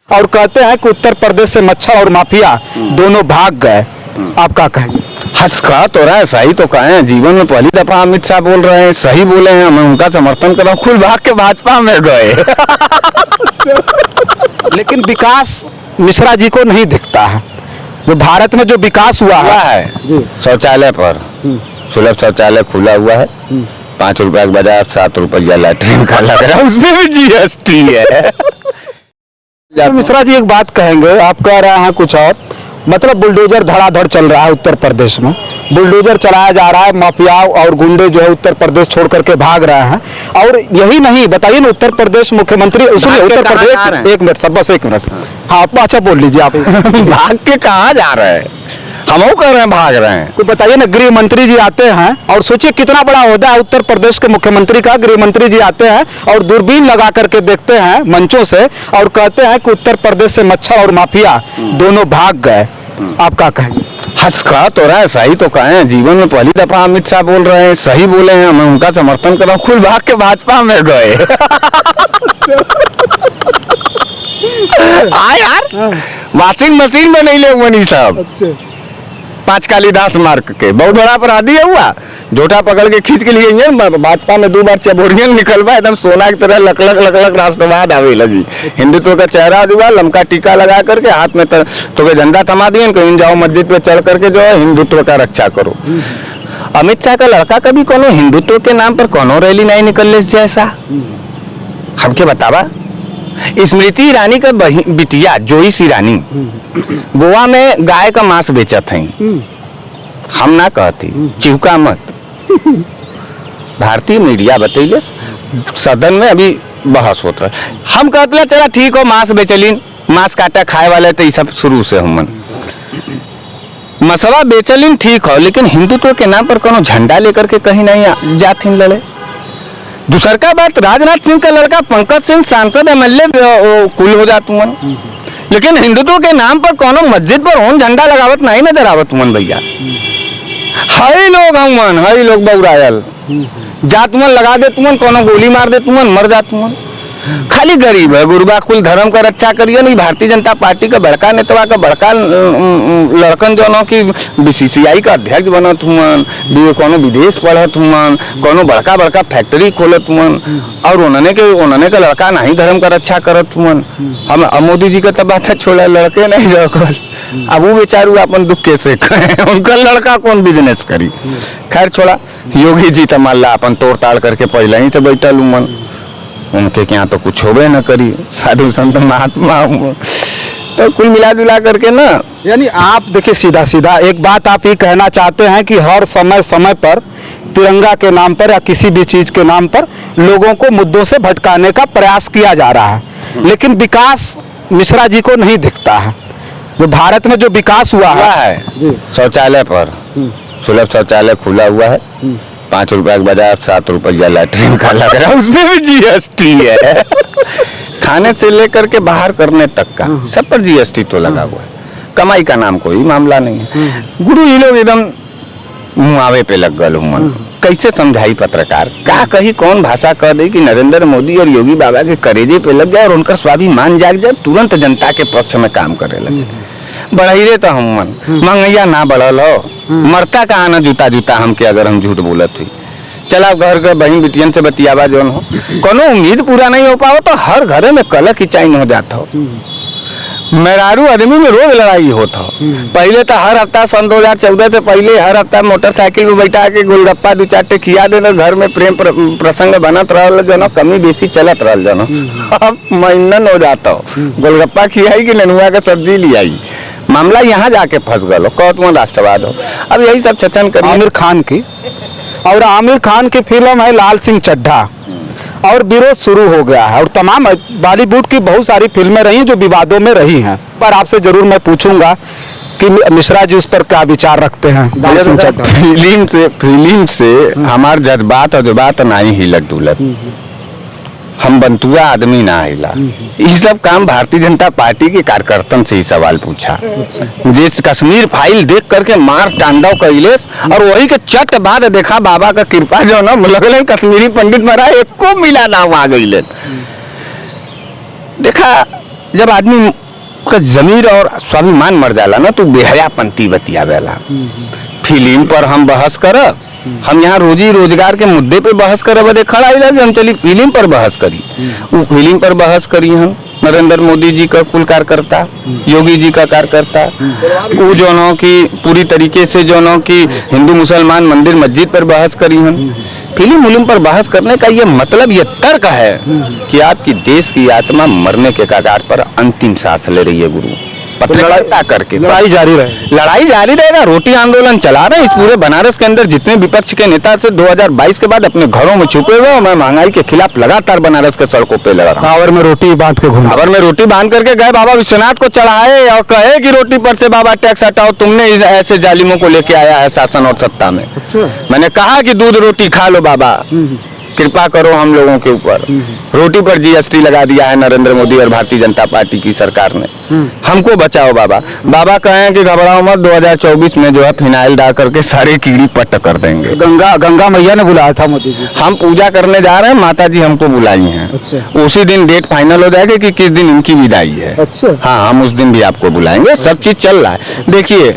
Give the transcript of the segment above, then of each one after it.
और कहते हैं कि उत्तर प्रदेश से मच्छर और माफिया दोनों भाग गए। आप क्या कहेंगे? हंसका तो रहा है, सही तो कहे हैं। जीवन में पहली दफा अमित शाह बोल रहे हैं, सही बोले हैं, मैं उनका समर्थन कर रहा हूँ। खुल भाग के भाजपा में गए। लेकिन विकास मिश्रा जी को नहीं दिखता है। जो भारत में जो विकास हुआ है शौचालय पर सुलभ शौचालय खुला हुआ है, 5 रुपया के बजाय 7 रुपया लैट्रिन का लग रहा है, उसमें भी जीएसटी है। तो मिश्रा जी एक बात कहेंगे, आप कह रहे हैं कुछ और, मतलब बुलडोजर धड़ाधड़ चल रहा है उत्तर प्रदेश में, बुलडोजर चलाया जा रहा है, माफिया और गुंडे जो है उत्तर प्रदेश छोड़ करके भाग रहे हैं। और यही नहीं, बताइए ना, उत्तर प्रदेश मुख्यमंत्री उत्तर प्रदेश, एक मिनट सर, बस एक मिनट, हाँ अच्छा बोल लीजिए आप। भाग के कहाँ जा रहे हैं? हम कह रहे हैं भाग रहे हैं। कोई बताइए ना, गृह मंत्री जी आते हैं और सोचिए कितना बड़ा ओहदा है उत्तर प्रदेश के मुख्यमंत्री का। गृह मंत्री जी आते हैं और दूरबीन लगा करके देखते हैं मंचों से और कहते हैं कि उत्तर प्रदेश से मच्छर और माफिया दोनों भाग गए। आप क्या कहेंगे? हंसका तो रहा है, सही तो कहे हैं। जीवन में पहली दफा अमित शाह बोल रहे हैं, सही बोले हैं, मैं उनका समर्थन कर रहा हूँ। खुल भाग के भाजपा में गए। यार वॉशिंग मशीन में नहीं ले हुए सब। 5 कालीदास मार्ग के बहुत बड़ा अपराधी है हुआ, झोटा पकड़ के खींच के लिए भाजपा में 2 बार चबोरियन निकलवा, एकदम सोना की तरह लक राष्ट्रवाद आवे लगी। हिंदुत्व का चेहरा दिया, लमका टीका लगा करके हाथ में तो झंडा थमा दिए, कहीं जाओ मस्जिद पे चढ़ करके जो है हिंदुत्व का रक्षा करो। अमित शाह का लड़का कभी कोनो हिंदुत्व के नाम पर कोनो रैली नहीं निकल जैसा हमके बतावा। स्मृति ईरानी का बिटिया जोइस ईरानी गोवा में गाय का मांस बेचत है, हम ना कहती, चिवका मत। भारतीय मीडिया बतैले, सदन में अभी बहस होता है, हम कहते चला ठीक हो, मांस बेचलिन, मांस काटा खाए वाले तो ये सब शुरू से हमन मसला बेचलिन, ठीक हो, लेकिन हिंदुत्व के नाम पर कोनो झंडा लेकर के कहीं नहीं जाथिन लड़े। दूसर का बात, राजनाथ सिंह का लड़का पंकज सिंह सांसद एमएलए कुल हो जात हुआ, लेकिन हिंदुत्व के नाम पर कोनो मस्जिद पर ओन झंडा लगावत नहीं नजर आवत हुआ भैया। हई लोग हमन, हई लोग बउरायल जात हुआ, लगा दे तुमन, कोनो गोली मार दे तुमन, मर जात हुआ। खाली गरीब है गुरबा कुल धर्म का रक्षा करिए नहीं। भारतीय जनता पार्टी का बड़का नेतवा का बड़का लड़कन जो न कि बीसीसीआई का अध्यक्ष बनत हुआ, कोनो विदेश पढ़त हुआ, कोनो बड़का बड़का फैक्ट्री खोलत हुआ, और उन्होंने का लड़का नहीं धर्म का रक्षा करत हुआ। हम मोदी जी का तो बात छोड़ा, लड़के नहीं रखल, अब वो बेचारू अपन दुख कैसे करें, उनका लड़का कौन बिजनेस करी। खैर छोड़ा, योगी जी तो मान ला अपन तोड़ ताड़ करके पहले ही से बैठल हुआ, उनके यहाँ तो कुछ होबे न करी, साधु संत महात्मा। तो कुल मिला जुला करके ना, यानी आप देखिए सीधा सीधा एक बात आप ये कहना चाहते हैं कि हर समय समय पर तिरंगा के नाम पर या किसी भी चीज के नाम पर लोगों को मुद्दों से भटकाने का प्रयास किया जा रहा है, लेकिन विकास मिश्रा जी को नहीं दिखता है। जो भारत में जो विकास हुआ है शौचालय पर सुलभ शौचालय खुला हुआ है, 5 रुपया के बजाय 7 रुपया लैट्रिन का लग रहा है, उसमें भी जीएसटी है। खाने से लेकर के बाहर करने तक का सब पर जीएसटी तो लगा हुआ है। कमाई का नाम कोई मामला नहीं है। गुरु ये लोग एकदम मुआवे पे लग गए हुआ, कैसे समझाई पत्रकार का कही कौन भाषा कह दे कि नरेंद्र मोदी और योगी बाबा के करेजे पे लग जाए और उनका स्वाभिमान जाग जाए, तुरंत जनता के पक्ष में काम करे लगे। बढ़ाई तो हम मंगैया ना बढ़ल हो, मरता कहाँ ना जूता जूता हमके, अगर हम झूठ बोलत हुई। चला घर के बहन बिटियन से बतियावा जो हो, कोनो उम्मीद पूरा नहीं हो पाओ तो हर घरे में कलह खिंचाई हो जाता हो। मेहरारू आदमी में रोज लड़ाई होता हो। पहले तो हर हफ्ता सन 2014 से पहले हर हफ्ता मोटरसाइकिल में बैठा के गोलगप्पा 2-4 खिया देना, घर में प्रेम प्रसंग बनत रहा जो, कमी बेसी चलत रहा जो। अब महीनन हो जाता हो, गोलगप्पा खियाई कि ननुआ का सब्जी लियाई, मामला यहाँ जाके फंस गलो, कौन राष्ट्रवाद हो। अब यही सब छचन कर आमिर खान की, और आमिर खान की फिल्म है लाल सिंह चड्ढा, और विरोध शुरू हो गया है, और तमाम बॉलीवुड की बहुत सारी फिल्में रही जो विवादों में रही हैं। पर आपसे जरूर मैं पूछूंगा कि मिश्रा जी उस पर क्या विचार रखते हैं। लाल सिंह चड्ढा फिल्म से हमार जज्बात और जज्बात नहीं हिलत डुलत, हम बंतुआ आदमी ना हिला। ये सब काम भारतीय जनता पार्टी के कार्यकर्तन से ही सवाल पूछा, जिस कश्मीर फाइल देख करके मार तांडव कैलेस, और वही के चट बाद देखा बाबा का कृपा जो ना लगल कश्मीरी पंडित महाराज एको मिला ना आ गई। देखा जब आदमी का जमीर और स्वाभिमान मर जाला ना तो बेहयापंती बतियावेला। फिल्म पर हम बहस कर, हम यहाँ रोजी रोजगार के मुद्दे पे बहस करे बदे खड़ा ही लगे, हम चली फिल्म पर बहस करी। वो फिल्म पर बहस करी हम नरेंद्र मोदी जी का कुल कार्यकर्ता, योगी जी का कार्यकर्ता, वो जोनों की पूरी तरीके से जोनों की हिंदू मुसलमान मंदिर मस्जिद पर बहस करी हम। फिल्म पर बहस करने का ये मतलब, ये तर्क है कि आपकी देश की आत्मा मरने के कगार पर अंतिम सांस ले रही है गुरु। पत्रकारिता करके लड़ाई जारी रहेगा। रोटी आंदोलन चला रहे हैं इस पूरे बनारस के अंदर। जितने विपक्ष के नेता से 2022 के बाद अपने घरों में छुपे हुए, मैं महंगाई के खिलाफ लगातार बनारस के सड़कों पे लगा रहा हूं। पावर में रोटी बांध के घूम, पावर में रोटी बांध करके गए, बाबा विश्वनाथ को चढ़ाए और कहे कि रोटी पर से बाबा टैक्स हटाओ, तुमने ऐसे जालिमों को लेके आया है शासन और सत्ता में। मैंने कहा कि दूध रोटी खा लो बाबा, कृपा करो हम लोगों के ऊपर। रोटी पर जीएसटी लगा दिया है नरेंद्र मोदी और भारतीय जनता पार्टी की सरकार ने। हमको बचाओ बाबा। बाबा कहें कि घबराओ मत, 2024 में जो है फिनाइल डाल करके सारे कीड़ी पट्ट कर देंगे। गंगा मैया ने बुलाया था मोदी जी। हम पूजा करने जा रहे हैं, माता जी हमको बुलाई हैं। अच्छा। उसी दिन डेट फाइनल हो जाएगी कि किस दिन इनकी विदाई है। अच्छा। हाँ, हम उस दिन भी आपको बुलाएंगे। सब चीज चल रहा है। देखिए,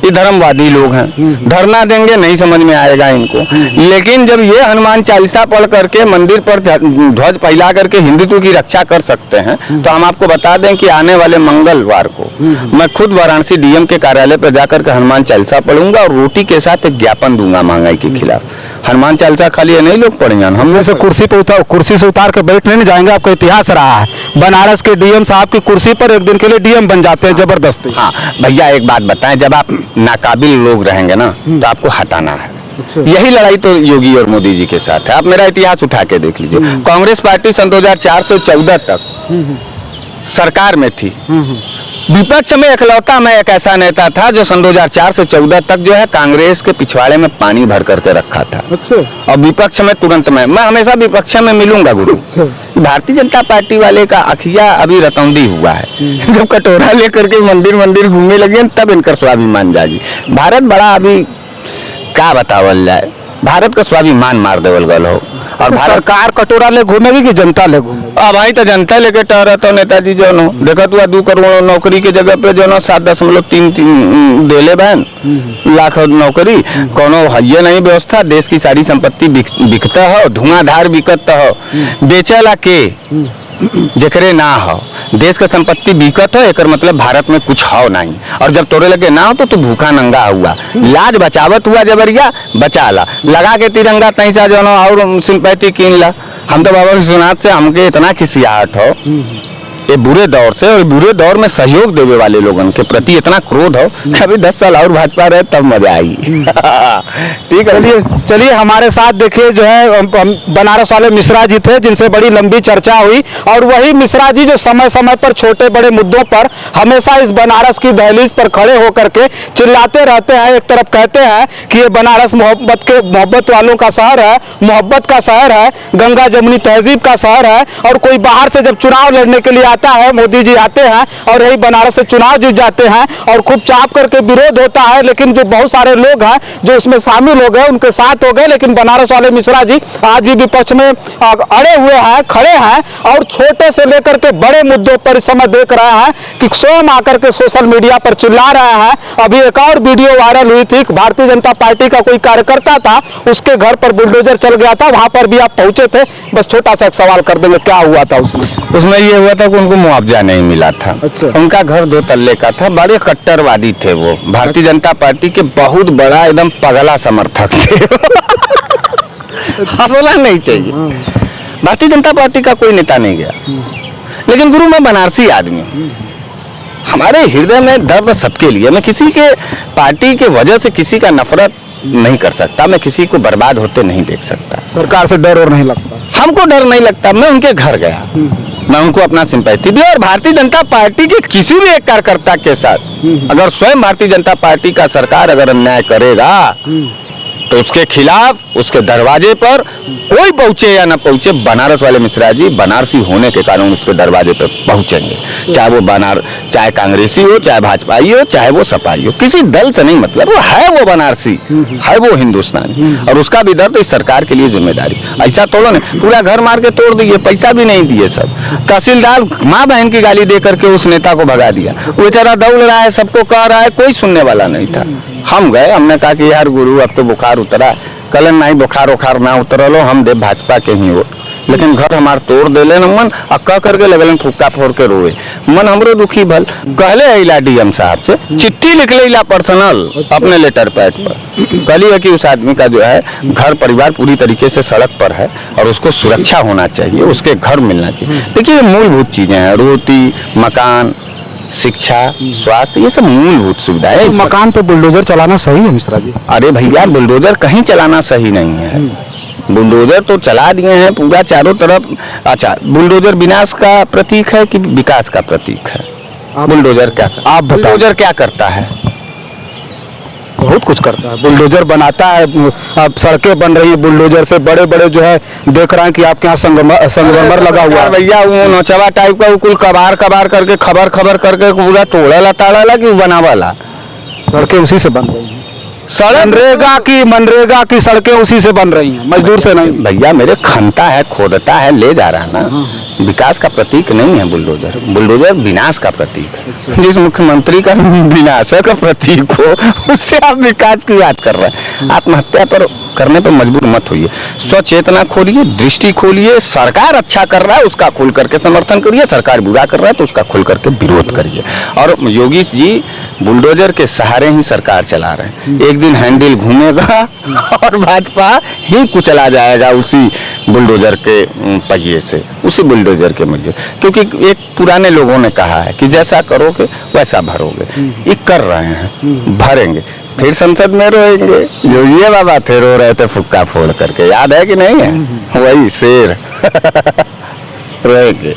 ये धर्मवादी लोग हैं, धरना देंगे नहीं समझ में आएगा इनको, लेकिन जब ये हनुमान चालीसा पढ़ करके मंदिर पर ध्वज फैला करके हिंदुत्व की रक्षा कर सकते हैं, तो हम आपको बता दें कि आने वाले मंगलवार को मैं खुद वाराणसी डीएम के कार्यालय पर जाकर के हनुमान चालीसा पढ़ूंगा और रोटी के साथ एक ज्ञापन दूंगा महंगाई के खिलाफ। हनुमान चालीसा खाली ये नहीं लोग पढ़ेंगे, हम से कुर्सी से उतार के बैठ नहीं जाएंगे। आपका इतिहास रहा है, बनारस के डीएम साहब की कुर्सी पर एक दिन के लिए डीएम बन जाते हैं जबरदस्ती। हाँ भैया, एक बात बताएं, जब आप नाकाबिल लोग रहेंगे ना तो आपको हटाना है। अच्छा। यही लड़ाई तो योगी और मोदी जी के साथ है। आप मेरा इतिहास उठा के देख लीजिए। कांग्रेस पार्टी सन 2004 से 14 तक सरकार में थी। विपक्ष में इकलौता मैं एक ऐसा नेता था जो सन 2004 से 14 तक जो है कांग्रेस के पिछवाड़े में पानी भर करके रखा था। अच्छा। और विपक्ष में तुरंत मैं हमेशा विपक्ष में मिलूंगा गुरु। भारतीय जनता पार्टी वाले का अखिया अभी रतौंदी हुआ है। जब कटोरा लेकर के मंदिर घूमने लगे तब इनका स्वाभिमान जागी। भारत बड़ा अभी क्या बतावल जाए, भारत का स्वाभिमान मार देवल गल हो। और सरकार कटोरा ले घूमेगी कि जनता ले घूमेगी? अब भाई तो जनता लेके टहरत हो नेताजी जो नो देखा तू 2 करोड़ नौकरी के जगह पे जो नो 7.3 देले बहन लाख नौकरी, कोनो है नहीं व्यवस्था। देश की सारी संपत्ति बिकता हो, धुआंधार बिकत हो, बेचेला के जकरे ना हो। देश का संपत्ति बिकत हो, एक मतलब भारत में कुछ हो नहीं। और जब तोरे लगे ना हो तो तू भूखा नंगा हुआ, लाज बचावत हुआ जबरिया बचा ला, लगा के तिरंगा तैसा जो और सिंपैथी कीन ला। हम तो बाबा विश्वनाथ से हमके इतना खिसियाहट हो ये बुरे दौर से, और बुरे दौर में सहयोग देने वाले लोगों के प्रति इतना क्रोध हो कि अभी 10 साल और भाजपा रहे तब मजा आएगी। ठीक है, चलिए हमारे साथ देखिए जो है बनारस वाले मिश्रा जी थे जिनसे बड़ी लंबी चर्चा हुई। और वही मिश्रा जी जो समय समय पर छोटे बड़े मुद्दों पर हमेशा इस बनारस की दहलीज पर खड़े होकर के चिल्लाते रहते हैं। एक तरफ कहते हैं कि ये बनारस मोहब्बत वालों का शहर है, मोहब्बत का शहर है, गंगा जमुनी तहजीब का शहर है। और कोई बाहर से जब चुनाव लड़ने के लिए आता है, मोदी जी आते हैं और यही बनारस से चुनाव जीत जाते हैं और खूब चाप करके विरोध होता है। लेकिन जो बहुत सारे लोग हैं जो इसमें शामिल हो गए, उनके साथ हो गए। लेकिन बनारस वाले मिश्रा जी आज भी विपक्ष में अड़े हुए हैं, खड़े हैं और छोटे से लेकर के बड़े मुद्दों पर इस समय देख रहे हैं कि स्वयं आकर के सोशल मीडिया पर चिल्ला रहे हैं। अभी एक और वीडियो वायरल हुई थी, भारतीय जनता पार्टी का कोई कार्यकर्ता था, उसके घर पर बुलडोजर चल गया था, वहां पर भी आप पहुंचे थे। बस छोटा सा एक सवाल कर देंगे, क्या हुआ था उसमें ये हुआ था कि उनको मुआवजा नहीं मिला था। अच्छा। उनका उनका घर 2 तल्ले का था, बड़े कट्टरवादी थे वो, भारतीय जनता पार्टी के बहुत बड़ा एकदम पगला समर्थक थे। हंसना नहीं चाहिए, भारतीय जनता पार्टी का कोई नेता नहीं गया। लेकिन गुरु मैं बनारसी आदमी हूँ, हमारे हृदय में दर्द सबके लिए। मैं किसी के पार्टी के वजह से किसी का नफरत नहीं कर सकता, मैं किसी को बर्बाद होते नहीं देख सकता। सरकार से डर और नहीं लगता? हमको डर नहीं लगता। मैं उनके घर गया, मैं उनको अपना सिंपैथी दी। और भारतीय जनता पार्टी के किसी भी एक कार्यकर्ता के साथ अगर स्वयं भारतीय जनता पार्टी का सरकार अगर अन्याय करेगा तो उसके खिलाफ उसके दरवाजे पर कोई पहुंचे या ना पहुंचे, बनारस वाले मिश्रा जी बनारसी होने के कारण उसके दरवाजे पर पहुंचेंगे। चाहे वो चाहे कांग्रेसी हो, चाहे भाजपाई हो, चाहे वो सपाई हो, किसी दल से नहीं मतलब, वो है वो बनारसी, है वो हिंदुस्तानी, और उसका भी दर्द इस सरकार के लिए जिम्मेदारी। ऐसा तोड़ो ना, पूरा घर मार के तोड़ दिए, पैसा भी नहीं दिए सब। तहसीलदार माँ बहन की गाली दे करके उस नेता को भगा दिया, वो बेचारा दौड़ रहा है, सबको कह रहा है, कोई सुनने वाला नहीं था। हम गए, हमने कहा कि यार गुरु अब तो बुखार उतरा, कल नहीं बुखार उखार ना उतरलो, हम दे भाजपा के ही हो, लेकिन घर हमार तोड़ देले न मन, आ कह करके लगल फुक्का फोड़ के रोए। मन हमरो दुखी भल, कहले अइला डीएम साहब से चिट्ठी लिख ले पर्सनल अपने लेटर पैड पर, कहली है कि उस आदमी का जो है घर परिवार पूरी तरीके से सड़क पर है और उसको सुरक्षा होना चाहिए, उसके घर मिलना चाहिए। देखिए मूलभूत चीजें हैं, रोटी, मकान, शिक्षा, स्वास्थ्य, ये सब मूलभूत सुविधा है। मकान पे बुलडोजर चलाना सही है मिश्रा जी? अरे भैया बुलडोजर कहीं चलाना सही नहीं है, बुलडोजर तो चला दिए हैं पूरा चारों तरफ। अच्छा, बुलडोजर विनाश का प्रतीक है कि विकास का प्रतीक है? बुलडोजर क्या, आप बताओ। बुलडोजर क्या करता है? बहुत कुछ करता है बुलडोजर, बनाता है। अब सड़कें बन रही हैं बुलडोजर से, बड़े बड़े जो है देख रहे हैं कि आपके यहाँ संगमरमर लगा हुआ है भैया, वो नौचवा टाइप का कुल कबार कबार करके खबर खबर करके पूरा तोड़ा ताड़ा कि बनावाला। सड़कें उसी से बन रही हैं, सड़क मनरेगा की सड़कें उसी से बन रही हैं, मजदूर से नहीं। भैया मेरे खनता है, खोदता है, ले जा रहा है ना। विकास का प्रतीक नहीं है बुलडोजर, बुलडोजर विनाश का प्रतीक है। जिस मुख्यमंत्री का विनाश का प्रतीक हो, उससे आप विकास की बात कर रहे हैं। आत्महत्या पर करने पर मजबूर मत होइए, स्वचेतना खोलिए, दृष्टि खोलिए। सरकार अच्छा कर रहा है उसका खुल करके समर्थन करिए, सरकार बुरा कर रहा है तो उसका खुल करके विरोध करिए। और योगी जी बुलडोजर के सहारे ही सरकार चला रहे हैं, एक दिन हैंडल घूमेगा और भाजपा ही कुचला जाएगा उसी बुलडोजर के पहिए से, उसी बुलडोजर के पहिए। क्योंकि एक पुराने लोगों ने कहा है कि जैसा करोगे वैसा भरोगे, ये कर रहे हैं, भरेंगे। फिर संसद में रोएंगे, योगी बाबा थे रो रहे थे फुक्का फोड़ करके, याद है कि नहीं है? वही शेर रोएंगे।